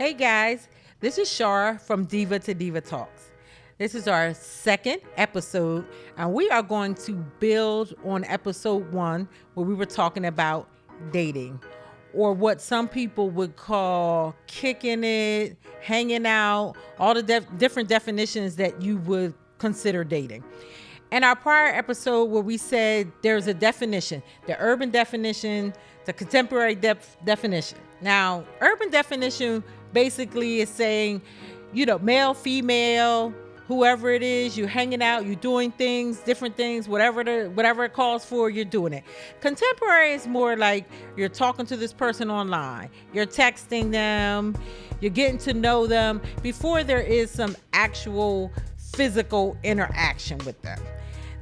Hey guys, this is Char from DIVA2DIVA Talksd. This is our second episode, and we are going to build on episode 1 where we were talking about dating, or what some people would call kicking it, hanging out, all the different definitions that you would consider dating. In our prior episode where we said there's a definition, the urban definition, the contemporary definition. Now, urban definition basically is saying, male, female, whoever it is, you're hanging out, you're doing things, different things, whatever it calls for, you're doing it. Contemporary is more like you're talking to this person online, you're texting them, you're getting to know them before there is some actual physical interaction with them.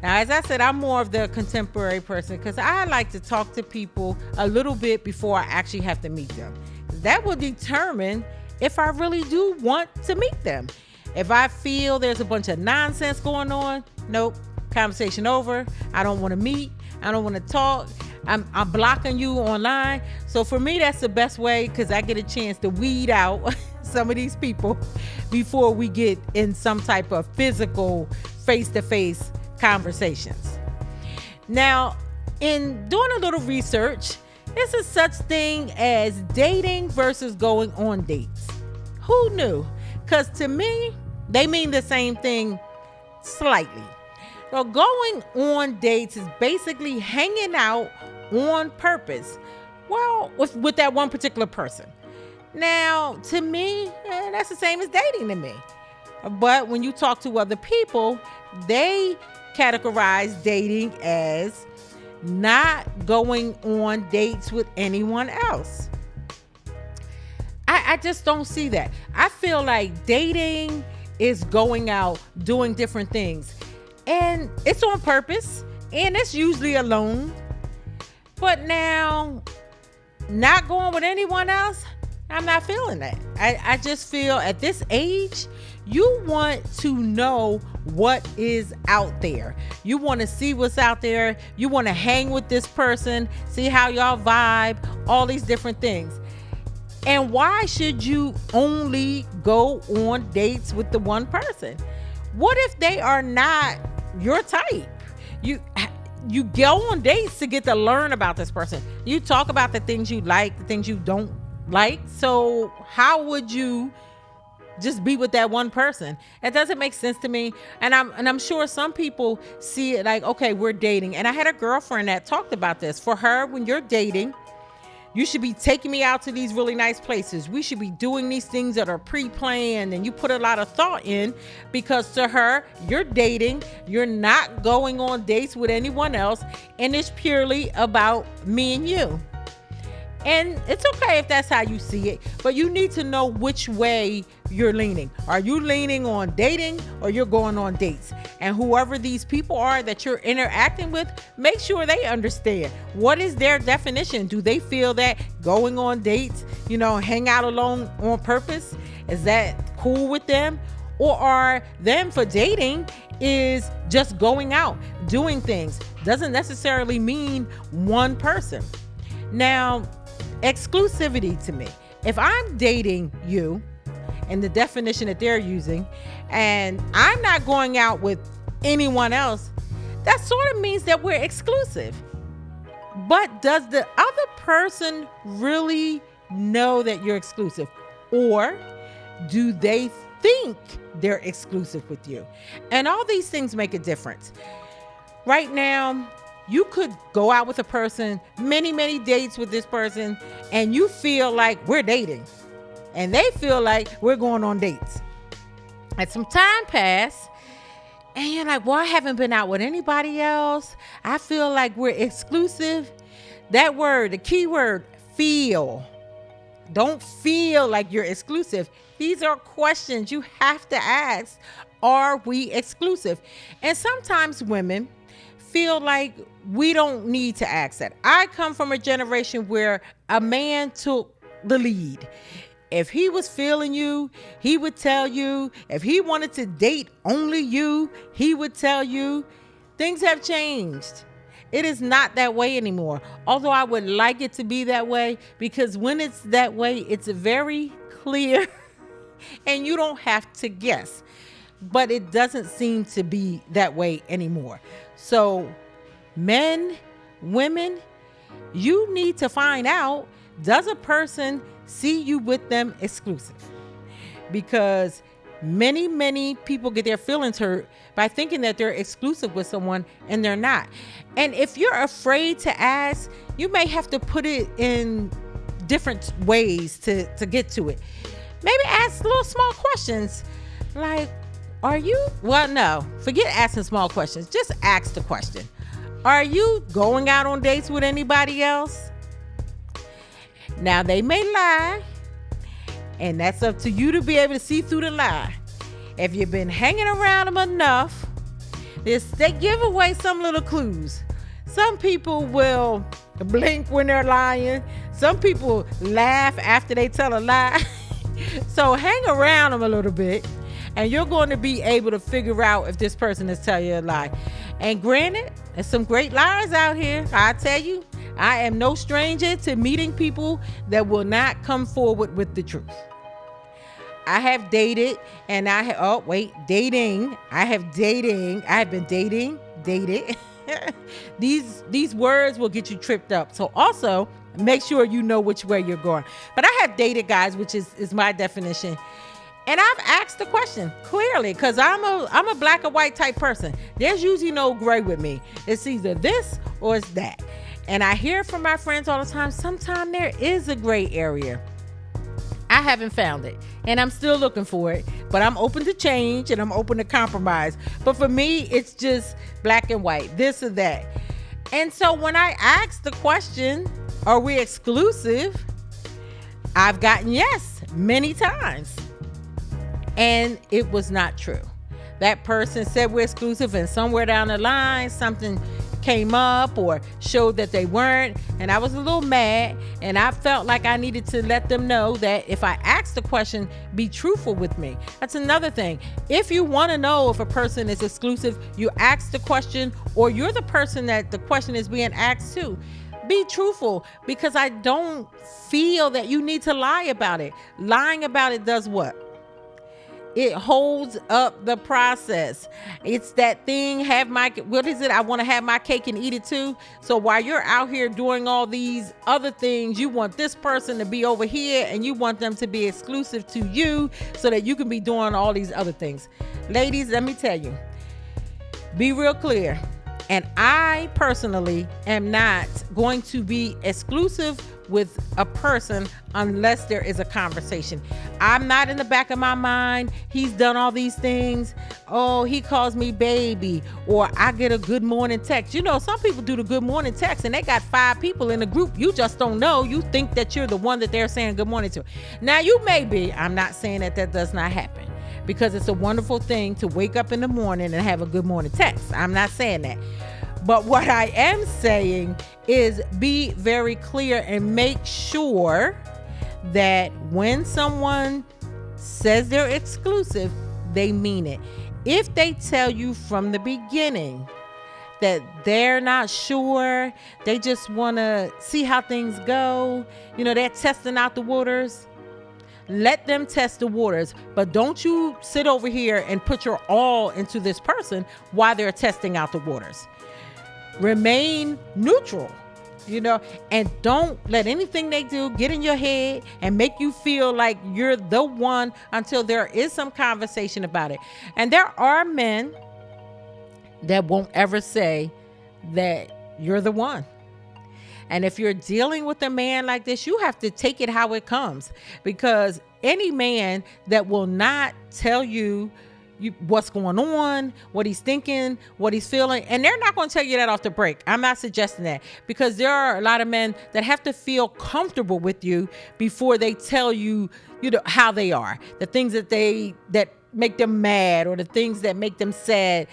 Now, as I said, I'm more of the contemporary person because I like to talk to people a little bit before I actually have to meet them. That will determine if I really do want to meet them. If I feel there's a bunch of nonsense going on, nope, conversation over. I don't want to meet. I don't want to talk. I'm blocking you online. So for me, that's the best way because I get a chance to weed out some of these people before we get in some type of physical face-to-face conversations. Now, in doing a little research, there's a such thing as dating versus going on dates. Who knew? Because to me, they mean the same thing slightly. So going on dates is basically hanging out on purpose. Well, with that one particular person. Now, to me, that's the same as dating to me. But when you talk to other people, they categorize dating as not going on dates with anyone else. I just don't see that. I feel like dating is going out, doing different things. And it's on purpose. And it's usually alone. But now, not going with anyone else, I'm not feeling that. I just feel at this age, you want to know what is out there. You want to see what's out there. You want to hang with this person, see how y'all vibe, all these different things. And why should you only go on dates with the one person? What if they are not your type? You go on dates to get to learn about this person. You talk about the things you like, the things you don't like. So how would you just be with that one person? It doesn't make sense to me. And I'm sure some people see it like, okay, we're dating. And I had a girlfriend that talked about this. For her, when you're dating, you should be taking me out to these really nice places. We should be doing these things that are pre-planned and you put a lot of thought in, because to her, you're dating. You're not going on dates with anyone else. And it's purely about me and you. And it's okay if that's how you see it, but you need to know which way you're leaning. Are you leaning on dating or you're going on dates? And whoever these people are that you're interacting with, make sure they understand. What is their definition? Do they feel that going on dates, hang out alone on purpose, is that cool with them? Or are them for dating is just going out, doing things? Doesn't necessarily mean one person. Now, exclusivity to me, if I'm dating you and the definition that they're using and I'm not going out with anyone else, that sort of means that we're exclusive. But does the other person really know that you're exclusive? Or do they think they're exclusive with you? And all these things make a difference. Right now, you could go out with a person, many, many dates with this person, and you feel like we're dating. And they feel like we're going on dates. And some time pass, and you're like, well, I haven't been out with anybody else. I feel like we're exclusive. That word, the key word, feel. Don't feel like you're exclusive. These are questions you have to ask. Are we exclusive? And sometimes women feel like we don't need to ask that. I come from a generation where a man took the lead. If he was feeling you, he would tell you. If he wanted to date only you, he would tell you. Things have changed. It is not that way anymore. Although I would like it to be that way, because when it's that way, it's very clear and you don't have to guess. But it doesn't seem to be that way anymore. So men, women, you need to find out, does a person see you with them exclusive? Because many people get their feelings hurt by thinking that they're exclusive with someone and they're not. And if you're afraid to ask, you may have to put it in different ways to get to it. Maybe ask little small questions like, no, forget asking small questions. Just ask the question. Are you going out on dates with anybody else? Now, they may lie, and that's up to you to be able to see through the lie. If you've been hanging around them enough, they give away some little clues. Some people will blink when they're lying. Some people laugh after they tell a lie. So hang around them a little bit, and you're going to be able to figure out if this person is telling you a lie. And granted, there's some great liars out here. I tell you, I am no stranger to meeting people that will not come forward with the truth. I have dated, and dating. I have been dated. These words will get you tripped up. So also make sure you know which way you're going. But I have dated guys, which is my definition. And I've asked the question clearly, because I'm a black or white type person. There's usually no gray with me. It's either this or it's that. And I hear from my friends all the time, sometimes there is a gray area. I haven't found it, and I'm still looking for it, but I'm open to change and I'm open to compromise. But for me, it's just black and white, this or that. And so when I ask the question, are we exclusive? I've gotten yes many times. And it was not true. That person said we're exclusive, and somewhere down the line, something came up or showed that they weren't, and I was a little mad, and I felt like I needed to let them know that if I asked the question, be truthful with me. That's another thing. If you want to know if a person is exclusive, you ask the question, or you're the person that the question is being asked to. Be truthful, because I don't feel that you need to lie about it. Lying about it does what? It holds up the process. It's that thing, I want to have my cake and eat it too. So while you're out here doing all these other things, you want this person to be over here and you want them to be exclusive to you so that you can be doing all these other things. Ladies, let me tell you, be real clear. And I personally am not going to be exclusive with a person unless there is a conversation. I'm not in the back of my mind, he's done all these things. Oh, he calls me baby, or I get a good morning text. You know, some people do the good morning text and they got 5 people in the group. You just don't know. You think that you're the one that they're saying good morning to. Now, you may be. I'm not saying that does not happen, because it's a wonderful thing to wake up in the morning and have a good morning text. I'm not saying that. But what I am saying is be very clear and make sure that when someone says they're exclusive, they mean it. If they tell you from the beginning that they're not sure, they just want to see how things go, they're testing out the waters, let them test the waters. But don't you sit over here and put your all into this person while they're testing out the waters. Remain neutral, and don't let anything they do get in your head and make you feel like you're the one until there is some conversation about it. And there are men that won't ever say that you're the one. And if you're dealing with a man like this, you have to take it how it comes, because any man that will not tell you what's going on, what he's thinking, what he's feeling. And they're not going to tell you that off the break. I'm not suggesting that, because there are a lot of men that have to feel comfortable with you before they tell you, how they are, the things that make them mad, or the things that make them sad,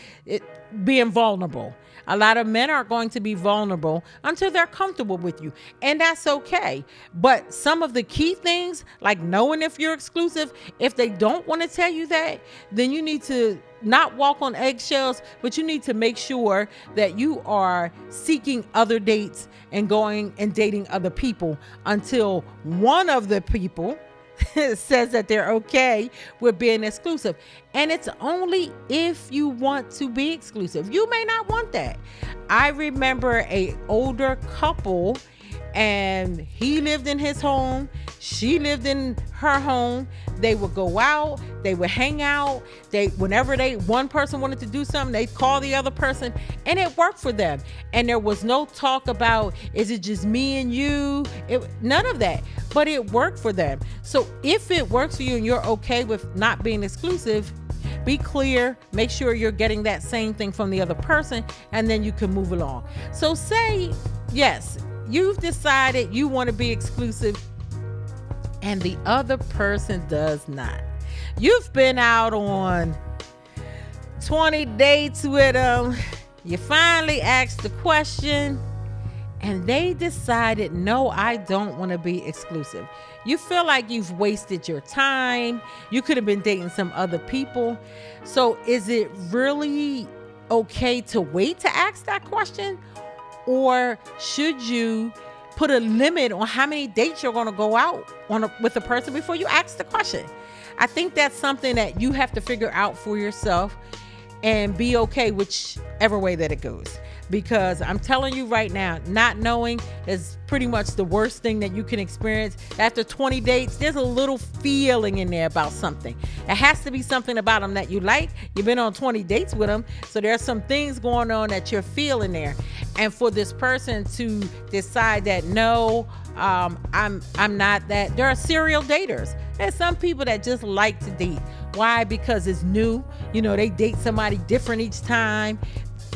being vulnerable. A lot of men are going to be vulnerable until they're comfortable with you, and that's okay. But some of the key things, like knowing if you're exclusive, if they don't want to tell you that, then you need to not walk on eggshells, but you need to make sure that you are seeking other dates and going and dating other people until one of the people says that they're okay with being exclusive. And it's only if you want to be exclusive. You may not want that. I remember a older couple, and he lived in his home, she lived in her home. They would go out, they would hang out. Whenever one person wanted to do something, they'd call the other person, and it worked for them. And there was no talk about, is it just me and you? None of that, but it worked for them. So if it works for you and you're okay with not being exclusive, be clear, make sure you're getting that same thing from the other person, and then you can move along. So say, yes, you've decided you want to be exclusive and the other person does not. You've been out on 20 dates with them. You finally asked the question and they decided, no, I don't want to be exclusive. You feel like you've wasted your time. You could have been dating some other people. So is it really okay to wait to ask that question? Or should you put a limit on how many dates you're going to go out with a person before you ask the question? I think that's something that you have to figure out for yourself and be okay whichever way that it goes. Because I'm telling you right now, not knowing is pretty much the worst thing that you can experience. After 20 dates, there's a little feeling in there about something. It has to be something about them that you like. You've been on 20 dates with them, so there's some things going on that you're feeling there. And for this person to decide that, no, I'm not that. There are serial daters. There's some people that just like to date. Why? Because it's new. They date somebody different each time.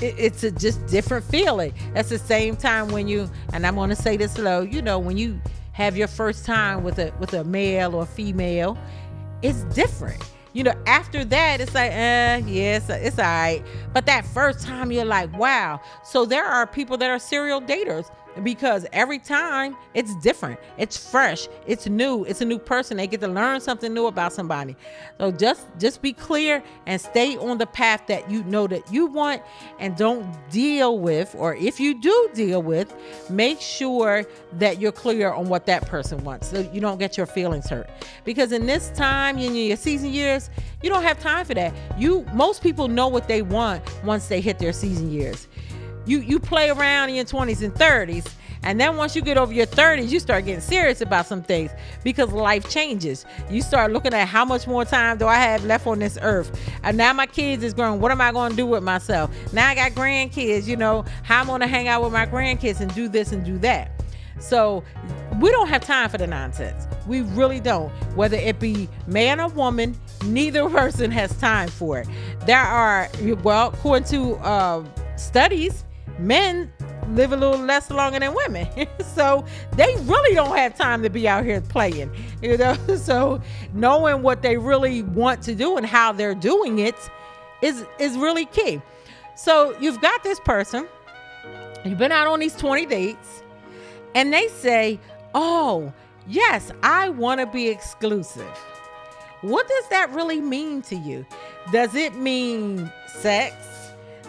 It's a just different feeling. That's the same time when and I'm going to say this slow, when you have your first time with a male or female, it's different. After that, it's like, yes, it's all right. But that first time you're like, wow. So there are people that are serial daters because every time it's different. It's fresh. It's new. It's a new person. They get to learn something new about somebody. So just be clear and stay on the path that you know that you want, and don't deal with, or if you do deal with, make sure that you're clear on what that person wants so you don't get your feelings hurt. Because in this time, in your season years, you don't have time for that. Most people know what they want once they hit their season years. You play around in your 20s and 30s, and then once you get over your 30s, you start getting serious about some things because life changes. You start looking at how much more time do I have left on this earth? And now my kids is grown. What am I going to do with myself? Now I got grandkids, how I'm going to hang out with my grandkids and do this and do that. So we don't have time for the nonsense. We really don't. Whether it be man or woman, neither person has time for it. There are, according to studies, men live a little less longer than women. So they really don't have time to be out here playing, so knowing what they really want to do and how they're doing it is really key. So you've got this person, you've been out on these 20 dates, and they say, oh, yes, I want to be exclusive. What does that really mean to you? Does it mean sex?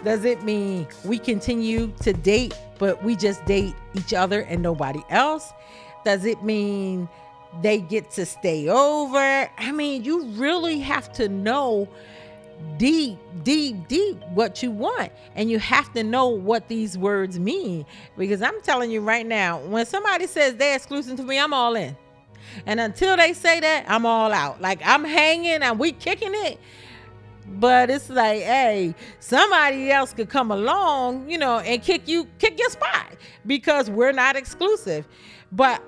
Does it mean we continue to date, but we just date each other and nobody else? Does it mean they get to stay over? I mean, you really have to know deep what you want, and you have to know what these words mean. Because I'm telling you right now, when somebody says they're exclusive to me, I'm all in. And until they say that, I'm all out. Like, I'm hanging and we kicking it. But it's like, hey, somebody else could come along, and kick your spot because we're not exclusive. But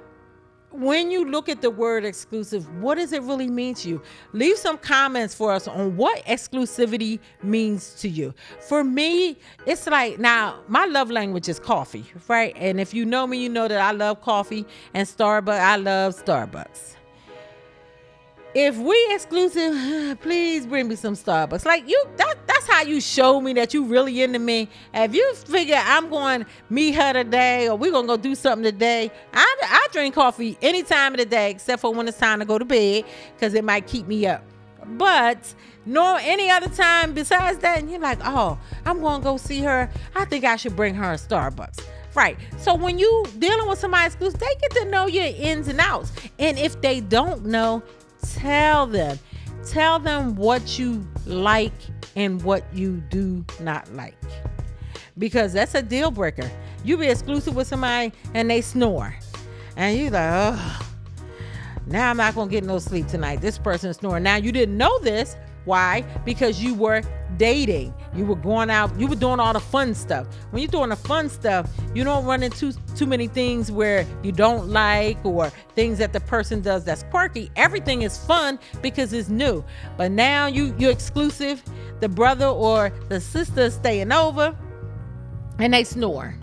when you look at the word exclusive, what does it really mean to you? Leave some comments for us on what exclusivity means to you. For me, it's like, now, my love language is coffee, right? And if you know me, you know that I love coffee, and Starbucks, I love Starbucks. If we exclusive, please bring me some Starbucks. Like, that's how you show me that you really into me. If you figure I'm going to meet her today, or we're going to go do something today, I drink coffee any time of the day except for when it's time to go to bed, because it might keep me up. But no, any other time besides that, and you're like, oh, I'm going to go see her, I think I should bring her a Starbucks. Right. So when you dealing with somebody exclusive, they get to know your ins and outs. And if they don't know, tell them. Tell them what you like and what you do not like. Because that's a deal breaker. You be exclusive with somebody and they snore. And you like, oh, now I'm not going to get no sleep tonight. This person is snoring. Now you didn't know this. Why? Because you were dating. You were going out. You were doing all the fun stuff. When you're doing the fun stuff, you don't run into too many things where you don't like or things that the person does that's quirky. Everything is fun because it's new. But now you're exclusive. The brother or the sister is staying over and they snore.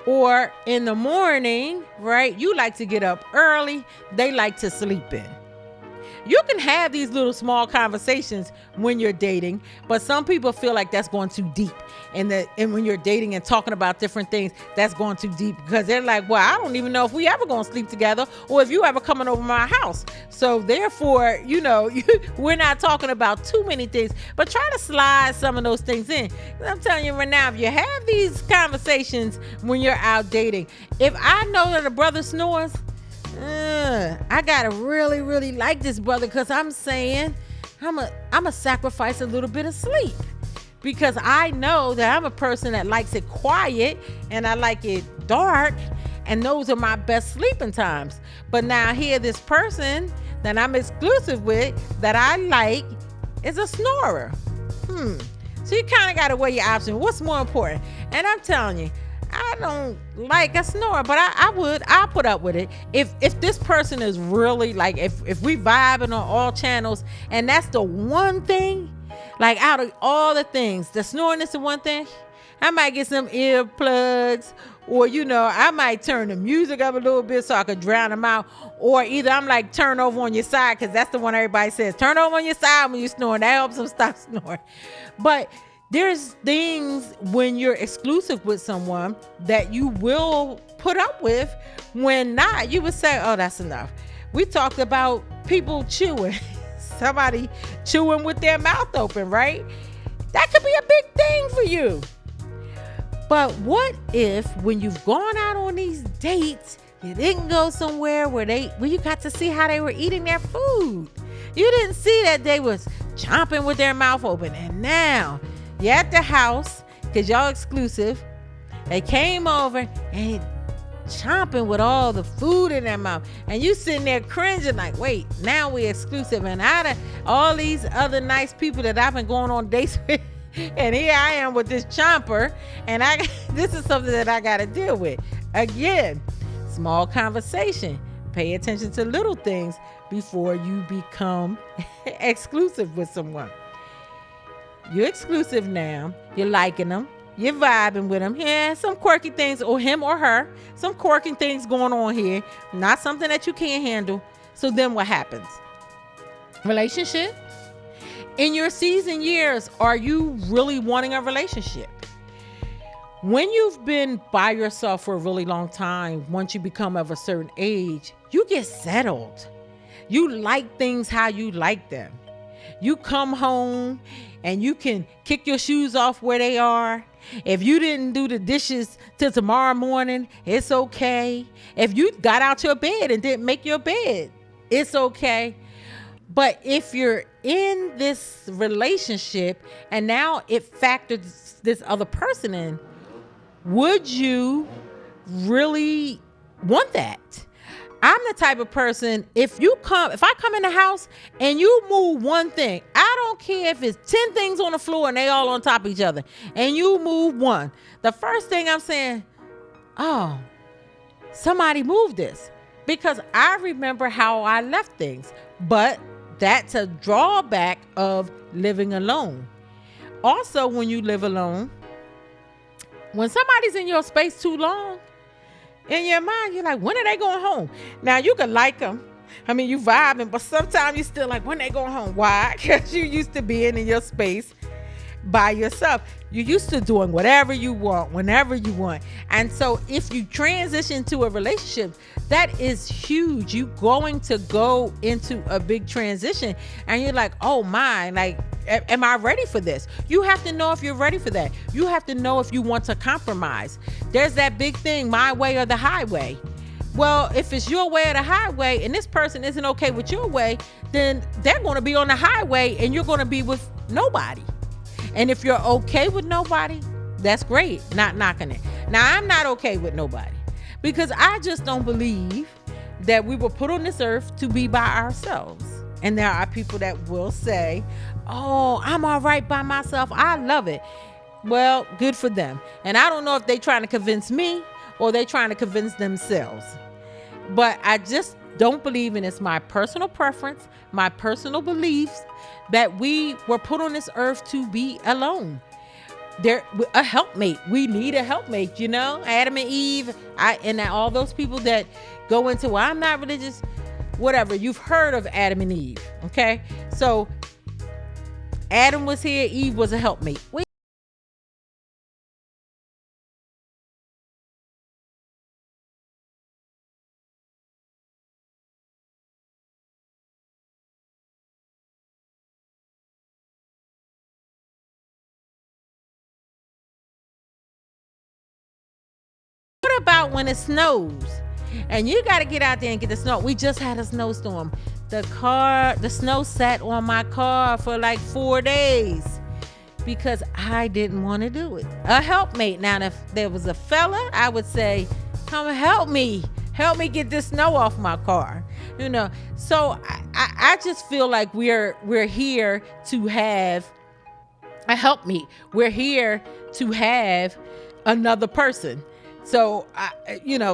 Or in the morning, right? You like to get up early. They like to sleep in. You can have these little small conversations when you're dating, but some people feel like that's going too deep. And when you're dating and talking about different things, that's going too deep because they're like, well, I don't even know if we ever going to sleep together or if you ever coming over my house. So therefore, we're not talking about too many things, but try to slide some of those things in. I'm telling you right now, if you have these conversations when you're out dating, if I know that a brother snores, I gotta really, really like this brother because I'm saying I'm a sacrifice a little bit of sleep because I know that I'm a person that likes it quiet and I like it dark, and those are my best sleeping times. But now here, this person that I'm exclusive with that I like is a snorer. So you kind of gotta weigh your options. What's more important? And I'm telling you, I don't like a snore, but I'll put up with it. If this person is really like, if we vibing on all channels and that's the one thing, like out of all the things, the snoring is the one thing, I might get some earplugs or, I might turn the music up a little bit so I could drown them out. Or either I'm like, turn over on your side, because that's the one everybody says, turn over on your side when you're snoring. That helps them stop snoring. But there's things when you're exclusive with someone that you will put up with when not. You would say, oh, that's enough. We talked about people chewing. Somebody chewing with their mouth open, right? That could be a big thing for you. But what if when you've gone out on these dates, you didn't go somewhere where you got to see how they were eating their food? You didn't see that they was chomping with their mouth open. And now you're at the house because y'all exclusive. They came over and chomping with all the food in their mouth. And you sitting there cringing like, wait, now we exclusive. And out of all these other nice people that I've been going on dates with, and here I am with this chomper. And this is something that I got to deal with. Again, small conversation. Pay attention to little things before you become exclusive with someone. You're exclusive now. You're liking them. You're vibing with them. Yeah, some quirky things, or him or her. Some quirky things going on here. Not something that you can't handle. So then what happens? Relationship? In your season years, are you really wanting a relationship? When you've been by yourself for a really long time, once you become of a certain age, you get settled. You like things how you like them. You come home and you can kick your shoes off where they are. If you didn't do the dishes till tomorrow morning, it's okay. If you got out your bed and didn't make your bed, it's okay. But if you're in this relationship and now it factors this other person in, would you really want that? I'm the type of person, if I come in the house and you move one thing, I don't care if it's 10 things on the floor and they all on top of each other, and you move one. The first thing I'm saying, oh, somebody moved this, because I remember how I left things. But that's a drawback of living alone. Also, when you live alone, when somebody's in your space too long, in your mind, you're like, when are they going home? Now, you can like them. I mean, you vibing, but sometimes you're still like, when they going home? Why? Because you used to being in your space. by yourself. You're used to doing whatever you want, whenever you want. And so if you transition to a relationship, that is huge. You're going to go into a big transition and you're like, oh my, like, am I ready for this? You have to know if you're ready for that. You have to know if you want to compromise. There's that big thing, my way or the highway. Well, if it's your way or the highway and this person isn't okay with your way, then they're going to be on the highway and you're going to be with nobody. And if you're okay with nobody, that's great. Not knocking it. Now, I'm not okay with nobody because I just don't believe that we were put on this earth to be by ourselves. And there are people that will say, oh, I'm all right by myself. I love it. Well, good for them. And I don't know if they're trying to convince me or they're trying to convince themselves. But I just don't believe, and it's my personal preference, my personal beliefs, that we were put on this earth to be alone. There, a helpmate. We need a helpmate, you know? Adam and Eve, and all those people that go into, well, I'm not religious, whatever. You've heard of Adam and Eve, okay? So Adam was here, Eve was a helpmate. What about when it snows and you got to get out there and get the snow? We just had a snowstorm. The snow sat on my car for like 4 days because I didn't want to do it. A helpmate. Now, if there was a fella, I would say, come help me get this snow off my car. You know, so I just feel like we're here to have a helpmate. We're here to have another person. So,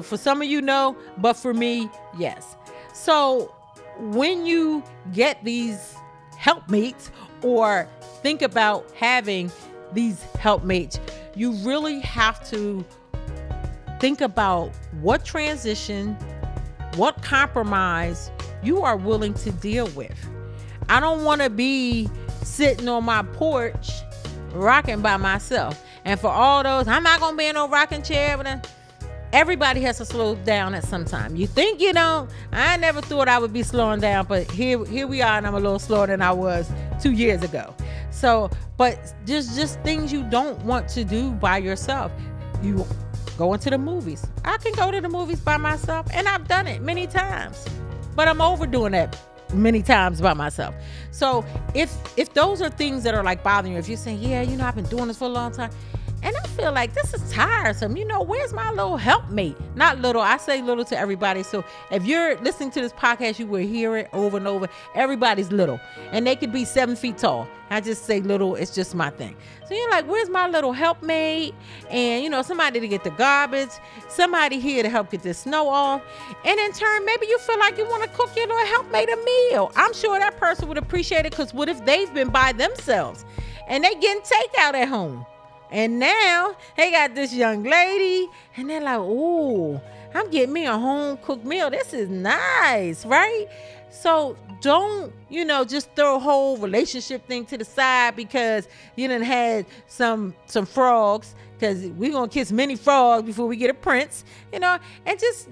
for some of you, no, but for me, yes. So when you get these helpmates or think about having these helpmates, you really have to think about what transition, what compromise you are willing to deal with. I don't want to be sitting on my porch rocking by myself. And for all those, I'm not going to be in no rocking chair. But everybody has to slow down at some time. You think you don't? I never thought I would be slowing down, but here we are, and I'm a little slower than I was 2 years ago. So, but just things you don't want to do by yourself. You go into the movies. I can go to the movies by myself, and I've done it many times. But I'm overdoing that many times by myself. So if those are things that are like bothering you, if you're saying, yeah, I've been doing this for a long time, and I feel like this is tiresome. Where's my little helpmate? Not little. I say little to everybody. So if you're listening to this podcast, you will hear it over and over. Everybody's little. And they could be 7 feet tall. I just say little. It's just my thing. So you're like, where's my little helpmate? And, somebody to get the garbage. Somebody here to help get the snow off. And in turn, maybe you feel like you want to cook your little helpmate a meal. I'm sure that person would appreciate it, because what if they've been by themselves and they getting takeout at home? And now they got this young lady and they're like, ooh, I'm getting me a home cooked meal. This is nice, right? So don't, just throw a whole relationship thing to the side because you done had some frogs, because we're going to kiss many frogs before we get a prince, and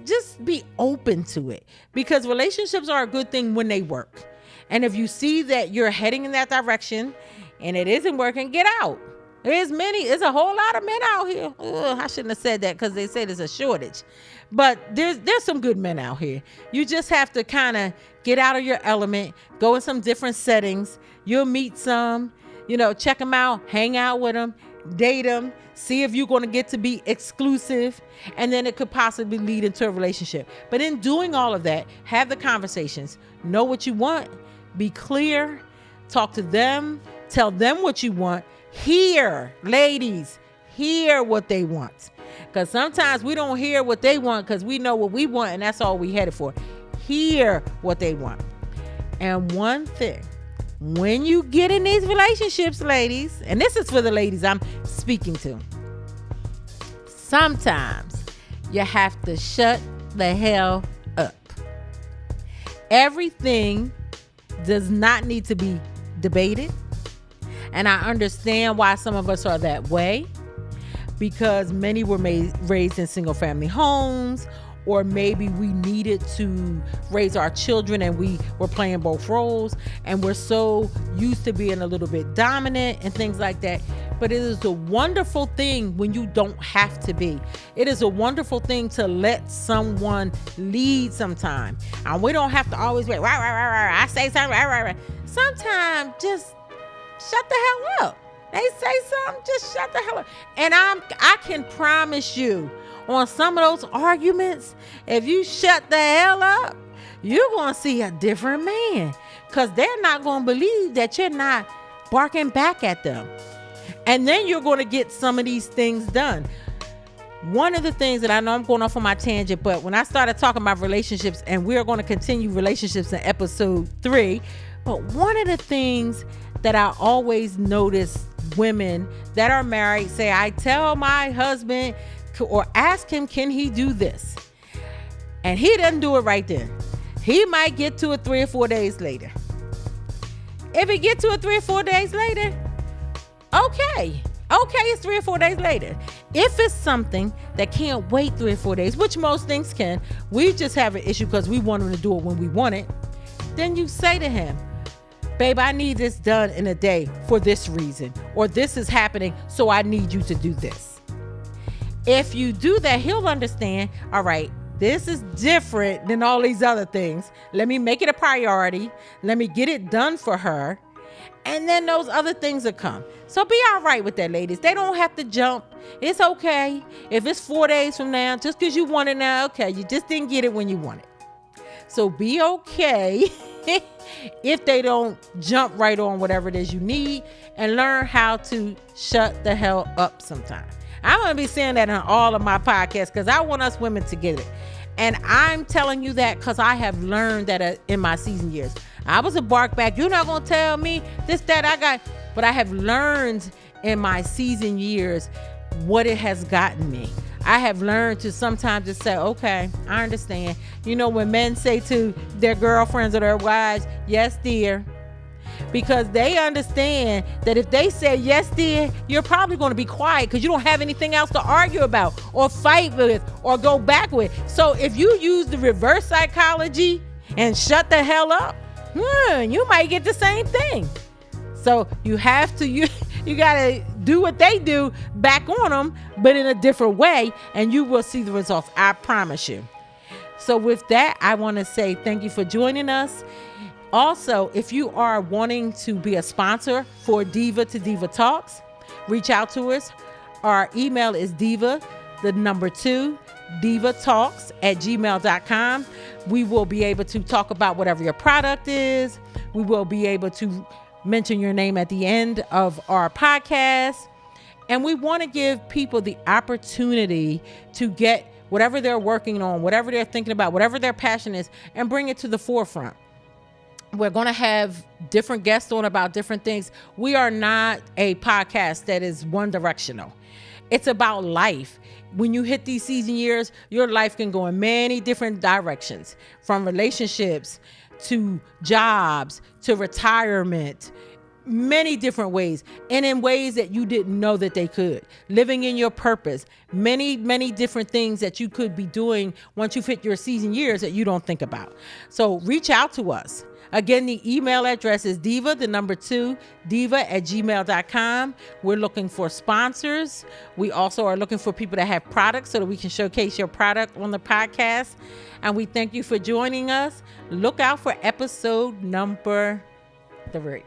just be open to it, because relationships are a good thing when they work. And if you see that you're heading in that direction and it isn't working, get out. There's a whole lot of men out here. Ugh, I shouldn't have said that, because they say there's a shortage. But there's some good men out here. You just have to kind of get out of your element, go in some different settings. You'll meet some, check them out, hang out with them, date them, see if you're going to get to be exclusive, and then it could possibly lead into a relationship. But in doing all of that, have the conversations, know what you want, be clear, talk to them, tell them what you want. Ladies, hear what they want. Because sometimes we don't hear what they want because we know what we want, and that's all we headed for. Hear what they want. And one thing, when you get in these relationships, ladies, and this is for the ladies I'm speaking to, sometimes you have to shut the hell up. Everything does not need to be debated. And I understand why some of us are that way, because many were raised in single family homes, or maybe we needed to raise our children and we were playing both roles, and we're so used to being a little bit dominant and things like that. But it is a wonderful thing when you don't have to be. It is a wonderful thing to let someone lead sometime. And we don't have to always be, I say something, sometimes just shut the hell up. They say something, just shut the hell up. And I can promise you, on some of those arguments, if you shut the hell up, you're going to see a different man, because they're not going to believe that you're not barking back at them. And then you're going to get some of these things done. One of the things that I know I'm going off on my tangent, but when I started talking about relationships, and we're going to continue relationships in episode 3, but one of the things that I always notice women that are married say, I tell my husband or ask him, can he do this? And he doesn't do it right then. He might get to it 3 or 4 days later. If he gets to it 3 or 4 days later, okay, it's 3 or 4 days later. If it's something that can't wait 3 or 4 days, which most things can, we just have an issue because we want him to do it when we want it, then you say to him, babe, I need this done in a day for this reason, or this is happening, so I need you to do this. If you do that, he'll understand, all right, this is different than all these other things. Let me make it a priority. Let me get it done for her. And then those other things will come. So be all right with that, ladies. They don't have to jump. It's okay. If it's 4 days from now, just because you want it now, okay, you just didn't get it when you want it. So be okay if they don't jump right on whatever it is you need, and learn how to shut the hell up sometime. I'm going to be saying that on all of my podcasts because I want us women to get it. And I'm telling you that because I have learned that in my season years. I was a bark back. You're not going to tell me this, that I got. But I have learned in my season years what it has gotten me. I have learned to sometimes just say, okay, I understand. You know, when men say to their girlfriends or their wives, yes, dear, because they understand that if they say yes, dear, you're probably going to be quiet because you don't have anything else to argue about or fight with or go back with. So if you use the reverse psychology and shut the hell up, you might get the same thing. So you have to, you got to do what they do back on them, but in a different way, and you will see the results. I promise you. So with that, I want to say thank you for joining us. Also, if you are wanting to be a sponsor for Diva2Diva Talks, reach out to us. Our email is diva2divatalks@gmail.com. We will be able to talk about whatever your product is. We will be able to mention your name at the end of our podcast. And we want to give people the opportunity to get whatever they're working on, whatever they're thinking about, whatever their passion is, and bring it to the forefront. We're going to have different guests on about different things. We are not a podcast that is one directional. It's about life. When you hit these season years, your life can go in many different directions, from relationships to jobs to retirement, many different ways, and in ways that you didn't know that they could. Living in your purpose, many different things that you could be doing once you've hit your season years that you don't think about. So reach out to us. Again, the email address is diva@gmail.com. We're looking for sponsors. We also are looking for people that have products so that we can showcase your product on the podcast. And we thank you for joining us. Look out for episode number 3.